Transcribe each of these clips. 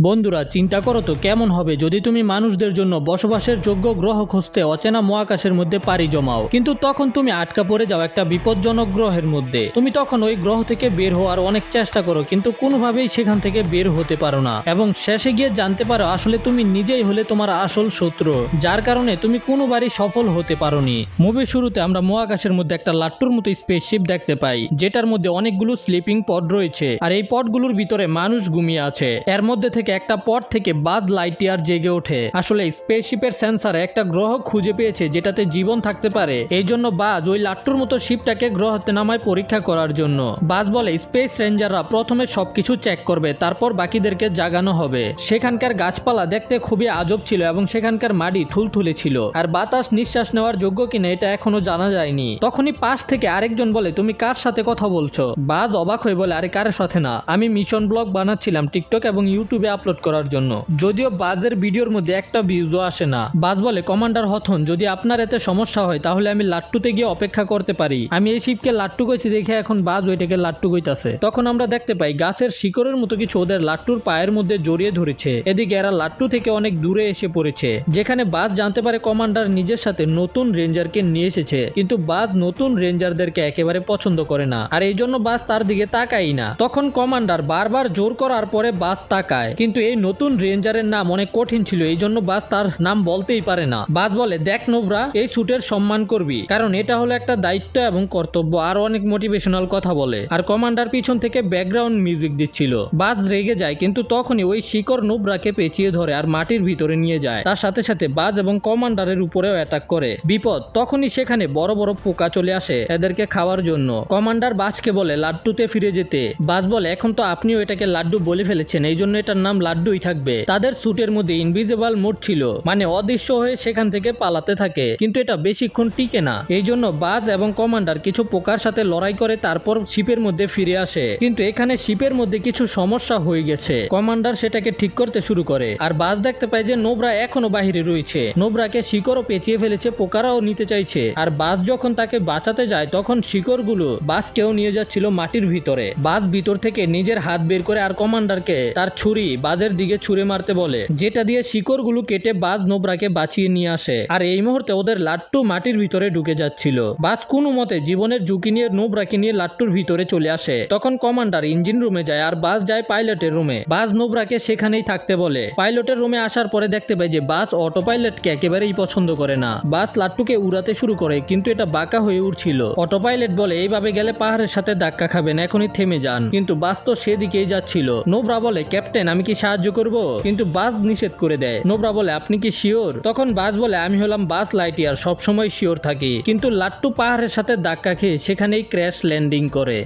বন্ধুরা চিন্তা করো তো কেমন হবে যদি তুমি মানুষদের জন্য বসবাসের যোগ্য গ্রহ খুঁজতে অচেনা মহাকাশের মধ্যে পাড়ি জমাও, কিন্তু তখন তুমি আটকা পড়ে যাও একটা বিপজ্জনক গ্রহের মধ্যে। তুমি তখন ওই গ্রহ থেকে বের হওয়ার অনেক চেষ্টা করো, কিন্তু কোনোভাবেই সেখান থেকে বের হতে পারো না, এবং শেষে গিয়ে জানতে পারো আসলে তুমি নিজেই হলে তোমার আসল শত্রু, যার কারণে তুমি কোনোবারই সফল হতে পারোনি। মুভির শুরুতে আমরা মহাকাশের মধ্যে একটা লাট্টুর মতো স্পেসশিপ দেখতে পাই, যেটার মধ্যে অনেকগুলো স্লিপিং পড রয়েছে, আর এই পডগুলোর ভিতরে মানুষ ঘুমিয়ে আছে। এর মধ্যে থেকে একটা পড থেকে বাজ লাইটইয়ার জেগে ওঠে। আসলে স্পেসশিপের সেন্সরে একটা গ্রহ খুঁজে পেয়েছে যেটাতে জীবন থাকতে পারে, এই জন্য বাজ ওই লাট্টুর মতো শিপটাকে গ্রহতে নামায় পরীক্ষা করার জন্য। বাজ বলে স্পেস রেঞ্জাররা প্রথমে সবকিছু চেক করবে, তারপর বাকিদেরকে জাগানো হবে। সেখানকার গাছপালা দেখতে খুবই আজব ছিল এবং সেখানকার মাটি থুলথুলে ছিল, আর বাতাস নিঃশ্বাস নেওয়ার যোগ্য কিনা এটা এখনো জানা যায়নি। তখনই পাশ থেকে আরেকজন বলে, তুমি কার সাথে কথা বলছো? বাজ অবাক হয়ে বলে, আরে কার সাথে না, আমি মিশন ব্লগ বানাচ্ছিলাম টিকটক এবং ইউটিউবে আপলোড করার জন্য। যদিও বাজের ভিডিওর মধ্যে একটা ভিউজও আসে না। বাজ বলে, কমান্ডার হথন, যদি আপনার এতে সমস্যা হয় তাহলে আমি লাট্টুতে গিয়ে অপেক্ষা করতে পারি। আমি এই শিপকে লাট্টু কইছি দেখে এখন বাজ ওইটাকে লাট্টু কইতাছে। তখন আমরা দেখতে পাই গাছের শিকড়ের মতো কিছু ওদের লাট্টুর পায়ের মধ্যে জড়িয়ে ধরেছে। এদিকে এরা লাট্টু থেকে অনেক দূরে এসে পড়েছে, যেখানে বাজ জানতে পারে কমান্ডার নিজের সাথে নতুন রেঞ্জারকে নিয়ে এসেছে, কিন্তু বাজ নতুন রেঞ্জারদেরকে একেবারে পছন্দ করে না, আর এই জন্য বাজ তার দিকে তাকাই না। তখন কমান্ডার বারবার জোর করার পরে বাজ তাকায়, কিন্তু এই নতুন রেঞ্জারের নাম অনেক কঠিন ছিল, এই জন্য বাজ তার নাম বলতেই পারে না। বাজ বলে, দেখ নোবরা, এই স্যুটের সম্মান করবি, কারণ এটা হলো একটা দায়িত্ব এবং কর্তব্য। আর অনেক মোটিভেশনাল কথা বলে, আর কমান্ডার পিছন থেকে ব্যাকগ্রাউন্ড মিউজিক দিচ্ছিল। বাজ রেগে যায়, কিন্তু তখনই ওই শিকড় নোবরাকে পেঁচিয়ে ধরে আর মাটির ভিতরে নিয়ে যায়। তার সাথে সাথে বাজ এবং কমান্ডারের উপরেও অ্যাটাক করে। বিপদ। তখনই সেখানে বড় বড় পোকা চলে আসে এদেরকে খাওয়ার জন্য। কমান্ডার বাজকে বলে লাড্ডুতে ফিরে যেতে। বাজ বলে, এখন তো আপনিও এটাকে লাড্ডু বলে ফেলেছেন, এই জন্য এটার নাম লাড্ডুই থাকবে। তাদের স্যুটের মধ্যে ইনভিজিবল মোড ছিল, মানে অদৃশ্য হয়ে সেখান থেকে পালাতে থাকে, কিন্তু এটা বেশিক্ষণ টিকে না। এই জন্য বাজ এবং কমান্ডার কিছু পোকার সাথে লড়াই করে তারপর শিপের মধ্যে ফিরে আসে, কিন্তু এখানে শিপের মধ্যে কিছু সমস্যা হয়ে গেছে। কমান্ডার সেটাকে ঠিক করতে শুরু করে, আর বাজ দেখতে পায় যে নোবরা এখনো বাহিরে রয়েছে। নোবরাকে শিকড়ও পেঁচিয়ে ফেলেছে, পোকারাও নিতে চাইছে, আর বাজ যখন তাকে বাঁচাতে যায় তখন শিকড়গুলো বাজকেও নিয়ে যাচ্ছিল মাটির ভিতরে। বাজ ভিতর থেকে নিজের হাত বের করে আর কমান্ডারকে তার ছুরি বাজের দিকে ছুঁড়ে মারতে বলে, যেটা দিয়ে শিকড়গুলো কেটে বাজ নোবরাকে বাঁচিয়ে নিয়ে আসে। আর এই মুহূর্তে ওদের লাট্টু মাটির ভিতরে ঢুকে যাচ্ছিল। বাজ কোনো মতে জীবনের ঝুঁকি নিয়ে নোবরাকে নিয়ে লাট্টুর ভিতরে চলে আসে। তখন কমান্ডার ইঞ্জিন রুমে যায় আর বাজ যায় পাইলটের রুমে। বাজ নোবরাকে সেখানেই থাকতে বলে। পাইলটের রুমে আসার পরে দেখতে পাই যে বাজ অটো পাইলটকে একেবারেই পছন্দ করে না। বাজ লাট্টুকে উড়াতে শুরু করে, কিন্তু এটা বাঁকা হয়ে উঠছিল। অটো পাইলট বলে, এইভাবে গেলে পাহাড়ের সাথে ধাক্কা খাবেন, এখনই থেমে যান, কিন্তু বাজ তো সেদিকেই যাচ্ছিল। নোবরা বলে, ক্যাপ্টেন আমি কি সাহায্য করব? কিন্তু বাজ নিষেধ করে দেয়। নোবরা বলে, আপনি কি শিওর? তখন বাজ বলে, আমি হলাম বাজ লাইটইয়ার, সবসময় শিওর থাকি। কিন্তু লাট্টু পাহাড়ের সাথে ধাক্কা খেয়ে সেখানেই ক্র্যাশ ল্যান্ডিং করে।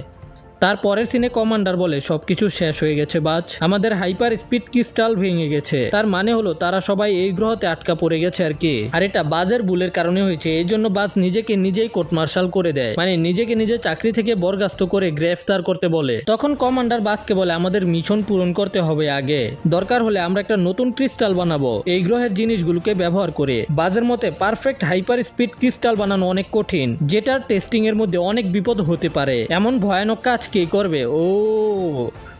তারপরের সিনে কমান্ডার বলে, সবকিছু শেষ হয়ে গেছে বাজ, আমাদের হাইপার স্পিড ক্রিস্টাল ভেঙে গেছে। তার মানে হলো তারা সবাই এই গ্রহতে আটকা পড়ে গেছে আর কি, আর এটা বাজের ভুলের কারণে হয়েছে। এই জন্য বাজ নিজেকে নিজেই কোর্ট মার্শাল করে দেয়, মানে নিজেকে নিজে চাকরি থেকে বরখাস্ত করে গ্রেফতার করতে বলে। তখন কমান্ডার বাজকে বলে, আমাদের মিশন পূরণ করতে হবে আগে, দরকার হলে আমরা একটা নতুন ক্রিস্টাল বানাবো এই গ্রহের জিনিসগুলোকে ব্যবহার করে। বাজের মতে পারফেক্ট হাইপার স্পিড ক্রিস্টাল বানানো অনেক কঠিন, যেটার টেস্টিং এর মধ্যে অনেক বিপদ হতে পারে। এমন ভয়ানক কাজ কে করবে? ও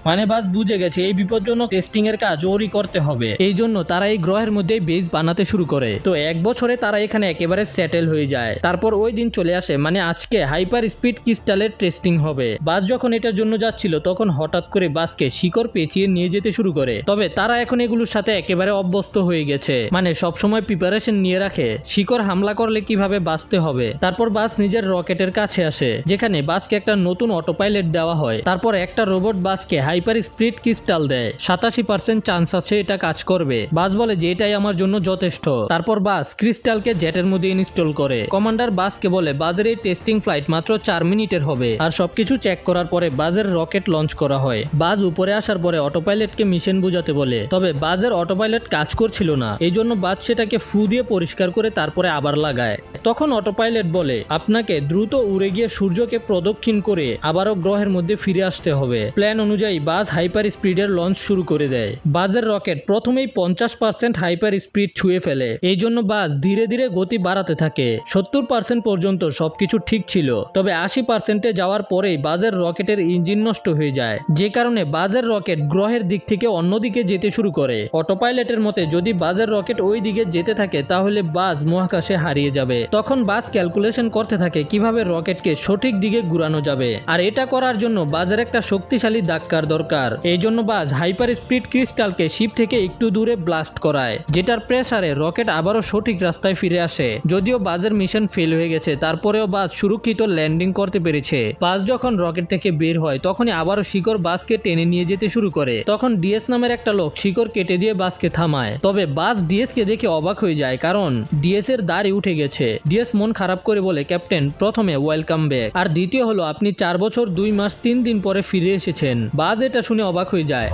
মানে বাজ বুঝে গেছে এই বিপজ্জনক টেস্টিং এর কাজ ওরই করতে হবে, এই জন্য তারা এই গ্রহের মধ্যে বেস বানাতে শুরু করে। তো 1 বছরে তারা এখানে একেবারে সেটেল হয়ে যায়। তারপর ওই দিন চলে আসে, মানে আজকে হাইপার স্পিড ক্রিস্টালের টেস্টিং হবে। বাজ যখন এটার জন্য যাচ্ছিল তখন হঠাৎ করে বাজকে শিকড় পেঁচিয়ে নিয়ে যেতে শুরু করে। তবে তারা এখন এগুলোর সাথে একেবারে অভ্যস্ত হয়ে গেছে, মানে সবসময় প্রিপারেশন নিয়ে রাখে শিকড় হামলা করলে কিভাবে বাঁচতে হবে। তারপর বাজ নিজের রকেটের কাছে আসে, যেখানে বাজকে একটা নতুন অটো পাইলট দেওয়া হয়। তারপর একটা রোবট বাজকে হাইপার স্পিড ক্রিস্টাল দেয়, 87% চান্স আছে এটা কাজ করবে। বাজ বলে যে এটাই আমার জন্য যথেষ্ট। তারপর বাজ ক্রিস্টালকে জেটের মধ্যে ইনস্টল করে। কমান্ডার বাজকে বলে, বাজের এই টেস্টিং ফ্লাইট মাত্র 4 মিনিটের হবে, আর সবকিছু চেক করার পরে বাজের রকেট লঞ্চ করা হয়। বাজ উপরে আসার পরে অটো পাইলটকে মিশন বুঝাতে বলে, তবে বাজের অটো পাইলট কাজ করছিল না, এই জন্য বাজ সেটাকে ফু দিয়ে পরিষ্কার করে তারপরে আবার লাগায়। তখন অটো পাইলট বলে, আপনাকে দ্রুত উড়ে গিয়ে সূর্যকে প্রদক্ষিণ করে আবারও গ্রহের মধ্যে ফিরে আসতে হবে। প্ল্যান অনুযায়ী পরেই বাজ হাইপার স্পিডের লঞ্চ শুরু করে দেয়। বাজের রকেট প্রথমেই 50% হাইপার স্পিড ছুঁয়ে ফেলে। এই জন্য বাজ ধীরে ধীরে গতি বাড়াতে থাকে। 70% পর্যন্ত সবকিছু ঠিক ছিল, তবে 80%-এ যাওয়ার পরেই বাজের রকেটের ইঞ্জিন নষ্ট হয়ে যায়, যে কারণে বাজের রকেট গ্রহের দিক থেকে অন্যদিকে যেতে শুরু করে। অটোপাইলটের মতে যদি বাজের রকেট ওই দিকে যেতে থাকে তাহলে বাজ মহাকাশে হারিয়ে যাবে। তখন বাজ ক্যালকুলেশন করতে থাকে কিভাবে রকেটকে সঠিক দিকে ঘুরানো যাবে, আর এটা করার জন্য বাজের একটা শক্তিশালী ধাক্কার দরকার। এই জন্য বাজ হাইপার স্পিড ক্রিস্টালকে শিপ থেকে একটু দূরে ব্লাস্ট করায়, যেটার প্রেসারে রকেট আবারও সঠিক রাস্তায় ফিরে আসে। যদিও বাজের মিশন ফেল হয়ে গেছে, তারপরেও বাজ সুরক্ষিত ল্যান্ডিং করতে পেরেছে। বাজ যখন রকেট থেকে বের হয় তখনই আবারও শিকড় বাজকে টেনে নিয়ে যেতে শুরু করে। তখন ডিএস নামের একটা লোক শিকড় কেটে দিয়ে বাজকে থামায়, তবে বাজ ডিএস কে দেখে অবাক হয়ে যায়, কারণ ডিএস এর দাড়ি উঠে গেছে। ডিএস মন খারাপ করে বলে, ক্যাপ্টেন, প্রথমে ওয়েলকাম ব্যাক, আর দ্বিতীয় হলো আপনি 4 বছর 2 মাস 3 দিন পরে ফিরে এসেছেন। বাজ এটা শুনে অবাক হয়ে যায়।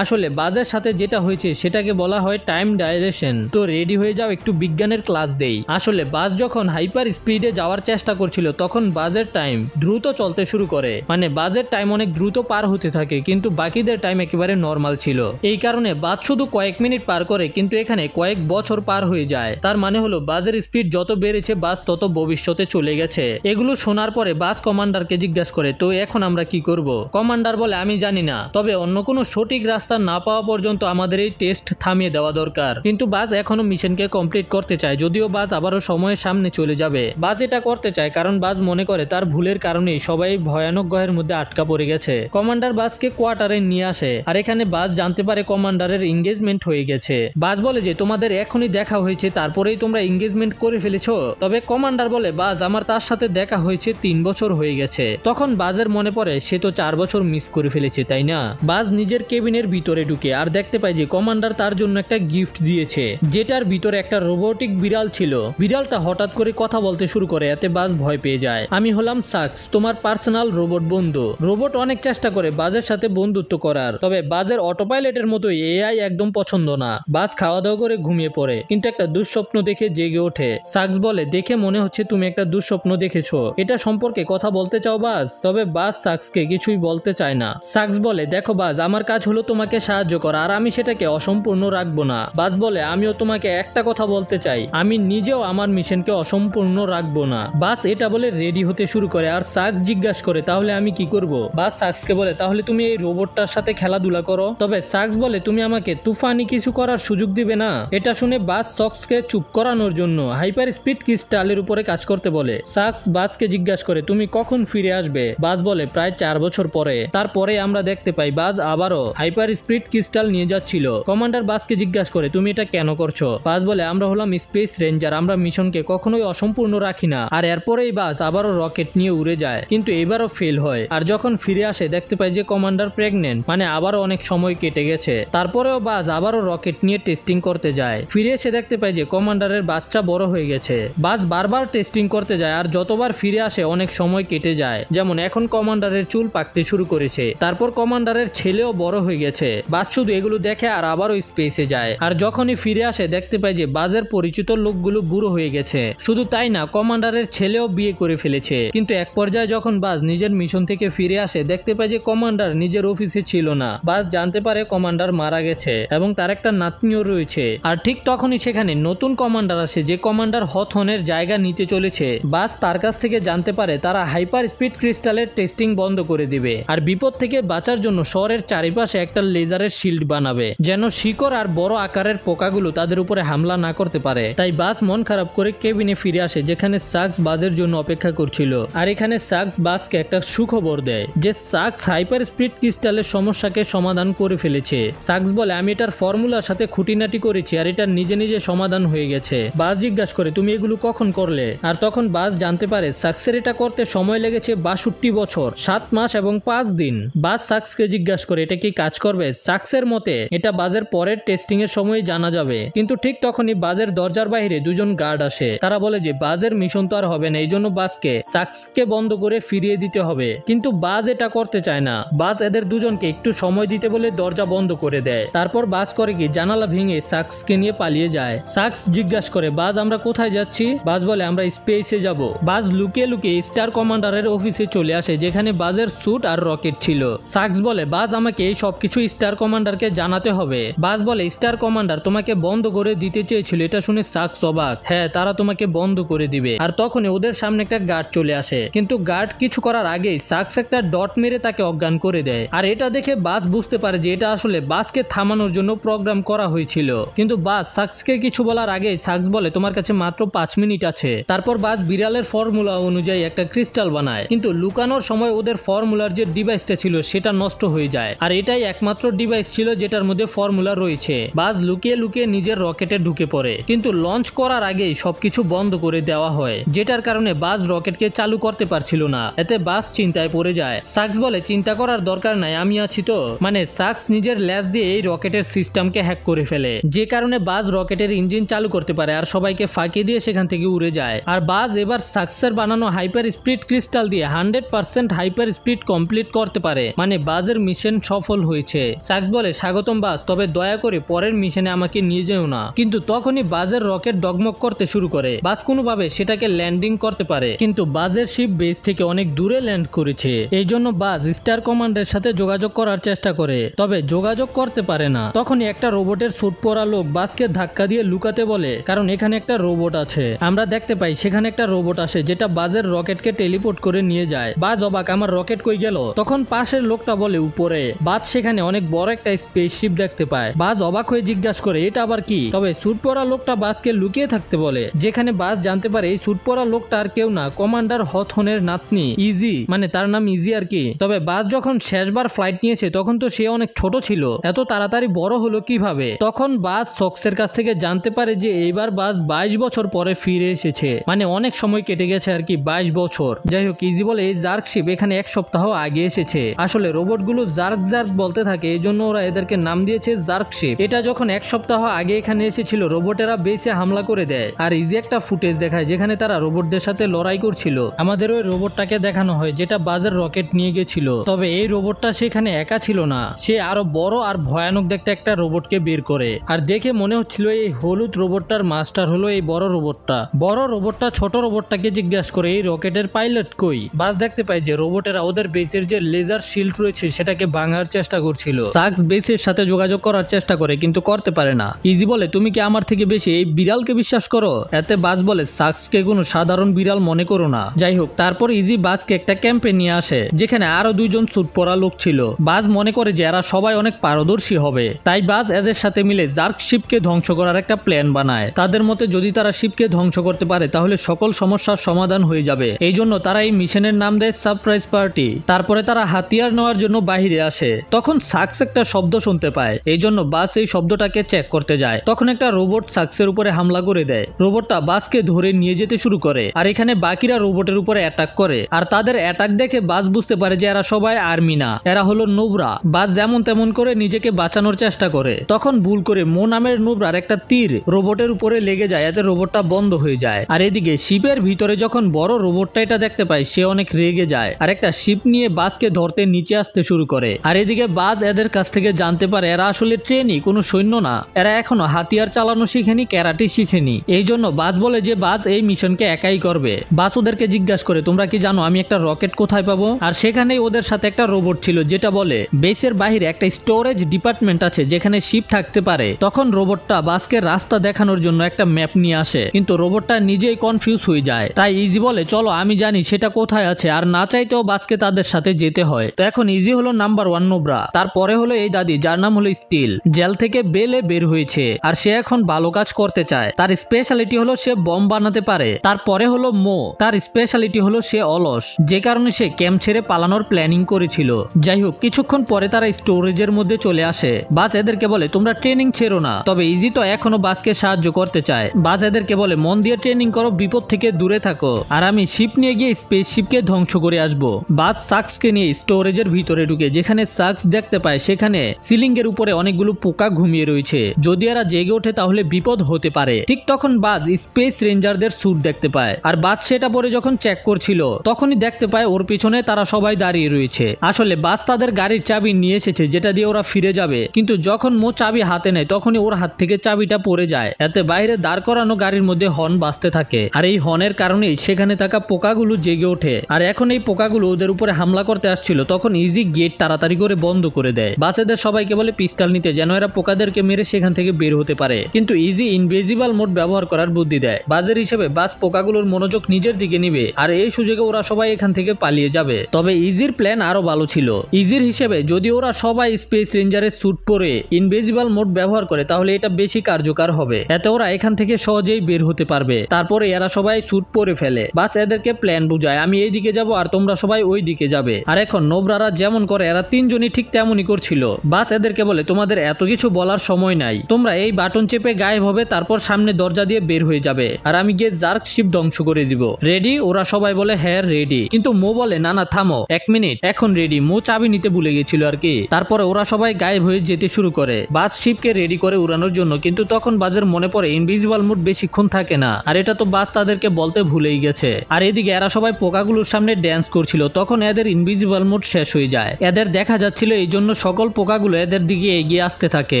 আসলে বাজের সাথে যেটা হয়েছে সেটাকে বলা হয় টাইম ডাইলেশন। তো রেডি হয়ে যাও, একটু বিজ্ঞানের ক্লাস দেই। আসলে বাজ যখন হাইপার স্পিডে যাওয়ার চেষ্টা করছিল তখন বাজের টাইম দ্রুত চলতে শুরু করে, মানে বাজের টাইম অনেক দ্রুত পার হতে থাকে, কিন্তু বাকিদের টাইম একেবারে নর্মাল ছিল। এই কারণে বাজ শুধু কয়েক মিনিট পার করে, কিন্তু এখানে কয়েক বছর পার হয়ে যায়। তার মানে হলো বাজের স্পিড যত বেড়েছে বাজ তত ভবিষ্যতে চলে গেছে। এগুলো শোনার পরে বাজ কমান্ডারকে জিজ্ঞাসা করে, তো এখন আমরা কি করব? কমান্ডার বলে, আমি জানি না, তবে অন্য কোনো সঠিক রাস্তা না পাওয়া পর্যন্ত আমাদের এই টেস্ট থামিয়ে দেওয়া দরকার। কিন্তু বাজ এখনো মিশনকে কমপ্লিট করতে চায়, যদিও বাজ আবারও সময়ের সামনে চলে যাবে। বাজ এটা করতে চায় কারণ বাজ মনে করে তার ভুলের কারণেই সবাই ভয়ানক গ্রহের মধ্যে আটকা পড়ে গেছে। কমান্ডার বাজকে কোয়ার্টারে নিয়ে আসে, আর এখানে বাজ জানতে পারে কমান্ডারের এঙ্গেজমেন্ট হয়ে গেছে। বাজ বলে যে তোমাদের এখনই দেখা হয়েছে, তারপরেই তোমরা এঙ্গেজমেন্ট করে ফেলেছো? তবে কমান্ডার বলে, বাজ আমার তার সাথে দেখা হয়েছে 3 বছর হয়ে গেছে। তখন বাজের মনে পড়ে সে তো 4 বছর মিস করে ফেলেছে, তাই না? বাজ নিজের কেবিনের ভিতরে ঢুকে আর দেখতে পায় যে কমান্ডার তার জন্য একটা গিফট দিয়েছে, যেটার ভিতরে একটা রোবোটিক বিড়াল ছিল। বিড়ালটা হঠাৎ করে কথা বলতে শুরু করে, এতে বাজ ভয় পেয়ে যায়। আমি হলাম সাকস, তোমার পার্সোনাল রোবট বন্ধু। রোবট অনেক চেষ্টা করে বাজের সাথে বন্ধুত্ব করার, তবে বাজের অটোপাইলটের মতোই এআই একদম পছন্দ না। বাজ খাওয়া দাওয়া করে ঘুমিয়ে পড়ে, কিন্তু একটা দুঃস্বপ্ন দেখে জেগে ওঠে। সাকস বলে, দেখে মনে হচ্ছে তুমি একটা দুঃস্বপ্ন দেখেছো, এটা সম্পর্কে কথা বলতে চাও বাজ? তবে বাজ সাকসকে কিছুই বলতে চায় না। সাকস বলে, দেখো বাজ, আমার কাজ হলো তোমাকে সাহায্য করা, আর আমি সেটাকে অসম্পূর্ণ রাখবো না। বাজ বলে, আমিও তোমাকে একটা কথা বলতে চাই, আমি নিজেও আমার মিশনকে অসম্পূর্ণ রাখবো না। বাজ এটা বলে রেডি হতে শুরু করে, আর সাকস জিজ্ঞাসা করে, তাহলে আমি কি করব? বাজ সাকসকে বলে, তাহলে তুমি এই রোবটটার সাথে খেলাধুলা করো। তবে সাকস বলে, তুমি আমাকে তুফানি কিছু করার সুযোগ দিবে না? এটা শুনে বাজ সাকসকে চুপ করানোর জন্য হাইপার স্পিড ক্রিস্টালের উপরে কাজ করতে বলে। সাকস বাজকে জিজ্ঞাসা করে, তুমি কখন ফিরে আসবে? বাজ বলে, প্রায় 4 বছর পরে। তারপরে আমরা দেখতে পাই বাজ আবারও হাইপার স্পিড ক্রিস্টাল নিয়ে যাচ্ছিল। কমান্ডার বাজকে জিজ্ঞাসা করে, তুমি এটা কেন করছো? বাজ বলে, আমরা হলাম স্পেস রেঞ্জার, আমরা মিশনকে কখনোই অসম্পূর্ণ রাখি না। আর এরপরেই বাজ আবারও রকেট নিয়ে উড়ে যায়, কিন্তু এবারও ফেল হয়। আর যখন ফিরে আসে দেখতে পাই যে কমান্ডার প্রেগনেন্ট, মানে আবারও অনেক সময় কেটে গেছে। তারপরেও বাজ আবারও রকেট নিয়ে টেস্টিং করতে যায়। ফিরে এসে দেখতে পাই যে কমান্ডারের বাচ্চা বড় হয়ে গেছে। বাজ বারবার টেস্টিং করতে যায়, আর যতবার ফিরে আসে অনেক সময় কেটে যায়। যেমন এখন কমান্ডারের চুল পাকতে শুরু করেছে, তারপর কমান্ডারের ছেলেও বড় হয়ে গেছে। বাজ শুধু এগুলো দেখে আর আবারও স্পেসে যায়। আর যখনই ফিরে আসে দেখতে পাই যে বাজের পরিচিত লোকগুলো বুড়ো হয়ে গেছে। শুধু তাই না, কমান্ডারের ছেলেও বিয়ে করে ফেলেছে। কিন্তু এক পর্যায়ে যখন বাজ নিজের মিশন থেকে ফিরে আসে দেখতে পাই যে কমান্ডার নিজের অফিসে ছিল না। বাজ জানতে পারে কমান্ডার মারা গেছে এবং তার একটা নাতনিও রয়েছে। আর ঠিক তখনই সেখানে নতুন কমান্ডার আসে, যে কমান্ডার হথনের জায়গা নিতে চলেছে। বাজ তার কাছ থেকে জানতে পারে তারা হাইপার স্পিড ক্রিস্টালের টেস্টিং বন্ধ করে দিবে, আর বিপদ থেকে বাঁচার জন্য শহরের চারিপাশে একটা লেজারের শিল্ড বানাবে, যেন শিকড় আর বড় আকারের পোকাগুলো তাদের উপরে হামলা না করতে পারে। তাই বাজ মন খারাপ করে কেবিনে ফিরে আসে, যেখানে সাকস বাজের জন্য অপেক্ষা করছিল। আর এখানে সাকস বাজকে একটা সুখবর দেয় যে সাকস হাইপার স্পিড ক্রিস্টালের সমস্যাকে সমাধান করে ফেলেছে। সাকস বলে, আমি এটার ফর্মুলার সাথে খুঁটিনাটি করেছি আর এটা নিজে নিজে সমাধান হয়ে গেছে। বাজ জিজ্ঞাসা করে, তুমি এগুলো কখন করলে? আর তখন বাজ জানতে পারে সাকসের এটা করতে সময় লেগেছে 62 বছর 7 মাস এবং 5 দিন। বাজ সাকসকে জিজ্ঞাসা করে, এটা কি কাজ করবে? সাকসের মতে এটা বাজের পরের টেস্টিং এর সময় জানা যাবে। কিন্তু ঠিক তখনই বাজের দরজার বাইরে দুজন গার্ড আসে। তারা বলে যে বাজের মিশন তো আর হবে না, এই জন্য বাজকে সাকসকে বন্ধ করে ফিরিয়ে দিতে হবে। কিন্তু বাজ এটা করতে চায় না। বাজ এদের দুজনকে একটু সময় দিতে বলে দরজা বন্ধ করে দেয়। তারপর বাজ করে কি জানালা ভেঙে সাকসকে নিয়ে পালিয়ে যায়। সাকস জিজ্ঞাসা করে, বাজ আমরা কোথায় যাচ্ছি? বাজ বলে, আমরা স্পেসে যাব। বাজ লুকিয়ে লুকিয়ে স্টার কমান্ডারের অফিসে চলে আসে, যেখানে বাজের স্যুট আর রকেট ছিল। সাক্স বলে বাজ আমাকে এই সবকিছু স্টার কমান্ডারকে জানাতে হবে। বাজ বলে স্টার কমান্ডার তোমাকে বন্ধ করে দিতে চেয়েছিল। এটা শুনে সাক্স অবাক। হ্যাঁ, তারা তোমাকে বন্ধ করে দিবে। আর তখনই ওদের সামনে একটা গার্ড চলে আসে, কিন্তু গার্ড কিছু করার আগেই সাক্স একটা ডট মেরে তাকে অজ্ঞান করে দেয়। আর এটা দেখে বাজ বুঝতে পারে যে এটা আসলে বাজকে থামানোর জন্য প্রোগ্রাম করা হয়েছিল। কিন্তু বাজ সাক্সকে কিছু বলার আগেই সাক্স বলে তোমার কাছে মাত্র 5 মিনিট আছে। তারপর বাজ বিড়ালের ফর্মুলা অনুযায়ী একটা ক্রিস্টাল বানায়, কিন্তু লুকানোর সময় ওদের ফর্মুলার যে ডিভাইসটা ছিল সেটা নষ্ট হয়ে যায়। আর এটাই একমাত্র ডিভাইস ছিল যেটার মধ্যে ফর্মুলা রয়েছে। বাজ লুকিয়ে লুকিয়ে নিজের রকেটে ঢুকে পড়ে, কিন্তু লঞ্চ করার আগেই সবকিছু বন্ধ করে দেওয়া হয়, যেটার কারণে বাজ রকেটকে চালু করতে পারছিল না। এতে বাজ চিন্তায় পড়ে যায়। সাক্স বলে চিন্তা করার দরকার নাই, আমি আছি তো। মানে সাক্স নিজের ল্যাজ দিয়ে এই রকেটের সিস্টেমকে হ্যাক করে ফেলে, যে কারণে বাজ রকেটের ইঞ্জিন চালু করতে পারে আর সবাইকে ফাঁকি দিয়ে সেখান থেকে উড়ে যায়। আর বাজ এবার সাক্সের বানানো হাইপার স্পিড ক্রিস্টাল দিয়ে 100% হাইপার স্পিড কমপ্লিট করতে পারে। মানে বাজের মিশন সফল হয়েছে। সাক্স বলে স্বাগতম বাজ, তবে দয়া করে পরের মিশনে আমাকে নিয়ে যেও না। কিন্তু তখনই বাজের রকেট ডগমগ করতে শুরু করে। বাজ কোনোভাবে সেটাকে ল্যান্ডিং করতে পারে, কিন্তু বাজের শিপ বেস থেকে অনেক দূরে ল্যান্ড করেছে। এই জন্য বাজ স্টার কমান্ডের সাথে যোগাযোগ করার চেষ্টা করে, তবে যোগাযোগ করতে পারে না। তখনই একটা রোবটের স্যুট পরা লোক বাজকে ধাক্কা দিয়ে লুকাতে বলে, কারণ এখানে একটা রোবট আছে। আমরা দেখতে পাই সেখানে একটা রোবট আসে যেটা বাজের রকেটকে টেলিপোর্ট করে নিয়ে যায়। বাজ অবাক, আমার রকেট কই গেল? তখন পাশের লোকটা বলে উপরে। বাজ সেখানে অনেক বড় একটা স্পেসশিপ দেখতে পায়। বাজ অবাক হয়ে জিজ্ঞাসা করে এটা আবার কি? তবে স্যুট পরা লোকটা বাজকে লুকিয়ে থাকতে বলে, যেখানে বাজ জানতে পারে এই স্যুট পরা লোকটা আর কেউ না, কমান্ডার হথনের নাতনি ইজি, মানে তার নাম ইজি আর কি। তবে বাজ যখন শেষবার ফ্লাইট নিয়েছে তখন তো সে অনেক ছোট ছিল, এত তাড়াতাড়ি বড় হলো কিভাবে? তখন বাজ সক্সের কাছ থেকে জানতে পারে যে এইবার বাজ 22 বছর পরে ফিরে এসেছে, মানে অনেক সময় কেটে গেছে আর কি, 22 বছর। যাই হোক, ইজি বলে এই জার্ক শিপ এখানে 1 সপ্তাহ আগে এসেছে। আসলে রোবটগুলো জার্ক জার্ক বলতে থাকে, এই জন্য ওরা এদেরকে নাম দিয়েছে জার্ক শিপ। এটা যখন 1 সপ্তাহ আগে এখানে এসেছিল, রোবটেরা বেসে হামলা করে দেয়। আর ইজি একটা ফুটেজ দেখায় যেখানে তারা রোবটদের সাথে লড়াই করছিল। আমাদের ওই রোবটটাকে দেখানো হয় যেটা বাজের রকেট নিয়ে গেছিল। তবে এই রোবটটা সেখানে একা ছিল না, সে আরো বড় আর ভয়ানক দেখতে একটা রোবটকে বের করে। আর দেখে মনে হচ্ছিল এই হলুদ রোবটটার মাস্টার হলো এই বড় রোবটটা। বড় রোবটটা ছোট রোবটটাকে জিজ্ঞাসা করে এই রকেটের পাইলট কই? বাজ দেখতে পায় যে রোবটেরা ওদের বেসের যে লেজার শিল্ড রয়েছে সেটাকে ভাঙার চেষ্টা করছিল। সাক্স বেসের সাথে যোগাযোগ করার চেষ্টা করে, কিন্তু করতে পারে না। ইজি বলে তুমি কি আমার থেকে বেশি এই বিড়ালকে বিশ্বাস করো? এতে বাজ বলে সাক্সকে কোনো সাধারণ বিড়াল মনে করো না। যাই হোক, তারপর ইজি বাজকে একটা ক্যাম্পে নিয়ে আসে যেখানে আরো 2 জন স্যুট পরা লোক ছিল। বাজ মনে করে যে এরা সবাই অনেক পারদর্শী হবে, তাই বাজ এদের সাথে মিলে জার্ক শিপকে ধ্বংস করার একটা প্ল্যান বানায়। তাদের মতে যদি তারা শিপকে ধ্বংস করতে পারে তাহলে সকল সমস্যার সমাধান হয়ে যাবে। এই জন্য তারা এই মিশনের নাম দেয় সারপ্রাইজ পার্টি। তারপরে তারা হাতিয়ার নেওয়ার জন্য বাহিরে আসে। তখন সাক্স একটা শব্দ শুনতে পায়, এই জন্য বাজ এই শব্দটাকে চেক করতে যায়। তখন একটা রোবট সাক্সের উপরে হামলা করে দেয়। রোবটটা বাজকে ধরে নিয়ে যেতে শুরু করে, আর এখানে বাকিরা রোবটের উপরে অ্যাটাক করে। আর তাদের অ্যাটাক দেখে বাজ বুঝতে পারে যে এরা সবাই আর্মি না, এরা হলো নোবরা। বাজ যেমন তেমন করে নিজেকে বাঁচানোর চেষ্টা করে, তখন ভুল করে মো নামের নোবরার একটা তীর রোবটের উপরে লেগে যায়, এতে রোবটটা বন্ধ হয়ে যায়। আর এদিকে শিপের ভিতরে যখন বড় রোবটটা এটা দেখতে পায় সে অনেক রেগে যায়, আর একটা শিপ নিয়ে বাজকে ধরতে নিচে আসতে শুরু করে। আর এদিকে বাজ এদের কাছ থেকে জানতে পারে এরা আসলে ট্রেনি, কোনো সৈন্য না, এরা এখনো হাতিয়ার চালানো শিখেনি, ক্যারাটে শিখেনি। এই জন্য বাজ বলে যে বাজ এই মিশনকে একাই করবে। বাজ ওদেরকে জিজ্ঞাসা করে তোমরা কি জানো আমি একটা রকেট কোথায় পাবো? আর সেখানেই ওদের সাথে একটা রোবট ছিল যেটা বলে বেসের বাইরে একটা স্টোরেজ ডিপার্টমেন্ট আছে যেখানে শিপ থাকতে পারে। তখন রোবটটা বাজকে রাস্তা দেখানোর জন্য একটা ম্যাপ নিয়ে আসে, কিন্তু রোবটটা নিজেই কনফিউজ হয়ে যায়। তাই ইজি বলে চলো আমি জানি সেটা কোথায় আছে, আর না চাইতেও বাজকে তাদের সাথে যেতে হয়। তো এখন ইজি হলো নাম্বার 1 নোবরা, তারপরে হলো এই দাদি যার নাম হলো স্টিল, জেল থেকে বেলে বের হয়েছে আর সে এখন ভালো কাজ করতে চায়। তার স্পেশালিটি হলো সে বম বানাতে পারে। তারপরে হলো মো, তার স্পেশালিটি হলো সে অলস, যে কারণে সে ক্যাম্প ছেড়ে পালানোর প্ল্যানিং করেছিল। যাই হোক, কিছুক্ষণ পরে তারা স্টোরেজের মধ্যে চলে আসে। বাজ এদেরকে বলে তোমরা ট্রেনিং ছেড়ো না, তবে ইজি তো এখনো বাজকে সাহায্য করতে চায়। বাজ এদেরকে বলে মন দিয়ে ট্রেনিং করো, বিপদ থেকে দূরে থাকো, আর আমি শিপ নিয়ে গিয়ে স্পেস শিপকে ধ্বংস করে আসবো। বাজ সাক্সকে নিয়ে স্টোরেজের ভিতরে ঢুকে, যেখানে সাক্স দেখতে পায় সেখানে সিলিং এর উপরে অনেকগুলো পোকা ঘুমিয়ে রয়েছে, যদি এরা জেগে ওঠে তাহলে বিপদ হতে পারে। ঠিক তখন বাজ স্পেস রেঞ্জারদের স্যুট দেখতে পায়, আর বাজ সেটা পরে যখন চেক করছিল তখনই দেখতে পায় ওর পিছনে তারা সবাই দাঁড়িয়ে রয়েছে। আসলে বাজ তাদের গাড়ির চাবি নিয়ে এসেছে যেটা দিয়ে ওরা ফিরে যাবে, কিন্তু যখন মো চাবি হাতে নেয় তখনই ওর হাত থেকে চাবিটা পড়ে যায়। এতে বাইরে দাঁড় করানো গাড়ির মধ্যে হর্ন বাজতে থাকে, আর এই হর্নের কারণেই সেখানে থাকা পোকাগুলো জেগে ওঠে। আর এখন এই পোকাগুলো ওদের উপরে হামলা হামলা করতে আসছিল তখন ইজি গেট তাড়াতাড়ি করে বন্ধ করে দেয়। বাস এদের সবাইকে বলে পিস্টল নিতে যেন এরা পোকাদেরকে মেরে সেখান থেকে বের হতে পারে, কিন্তু ইজি ইনভিজিবল মোড ব্যবহার করার বুদ্ধি দেয়। বাজের হিসেবে বাস পোকাগুলোর মনোযোগ নিজের দিকে নিবে আর এই সুযোগে ওরা সবাই এখান থেকে পালিয়ে যাবে। তবে ইজির প্ল্যান আরো ভালো ছিল। ইজির হিসেবে যদি ওরা সবাই স্পেস রেঞ্জারের স্যুট পরে ইনভিজিবল মোড ব্যবহার করে তাহলে এটা বেশি কার্যকর হবে, এতে ওরা এখান থেকে সহজেই বের হতে পারবে। তারপরে এরা সবাই স্যুট পরে ফেলে। বাস এদেরকে প্ল্যান বুঝায়, আমি এই দিকে যাব আর তোমরা সবাই ওই দিকে যাবে। আর এখন নোবরারা যেমন করে এরা তিনজনই ঠিক তেমনই করছিল। বাস এদেরকে বলে তোমাদের এত কিছু বলার সময় নাই, তোমরা এই বাটন চেপে গায়েব হবে, তারপর সামনে দরজা দিয়ে বের হয়ে যাবে আর আমি গিয়ে জার্ক শিপ ধ্বংস করে দিব। রেডি? ওরা সবাই বলে হ্যাঁ রেডি, কিন্তু মো বলে না না থামো, 1 মিনিট, এখন রেডি। মো চাবি নিতে ভুলে গেছিল আর কি। তারপরে ওরা সবাই গায়েব হয়ে যেতে শুরু করে বাস শিপকে রেডি করে উড়ানোর জন্য, কিন্তু তখন বাজের মনে পড়ে ইনভিজিবল মোড বেশিক্ষণ থাকে না আর এটা তো বাস তাদেরকে বলতে ভুলেই গেছে। আর এদিকে এরা সবাই পোকাগুলোর সামনে ড্যান্স করছিল, তখন এদের ইনভিজিবল মোড শেষ হয়ে যায়। এদের দেখা যাচ্ছিল এই জন্য সকল পোকাগুলো এদের দিকে এগিয়ে আসতে থাকে।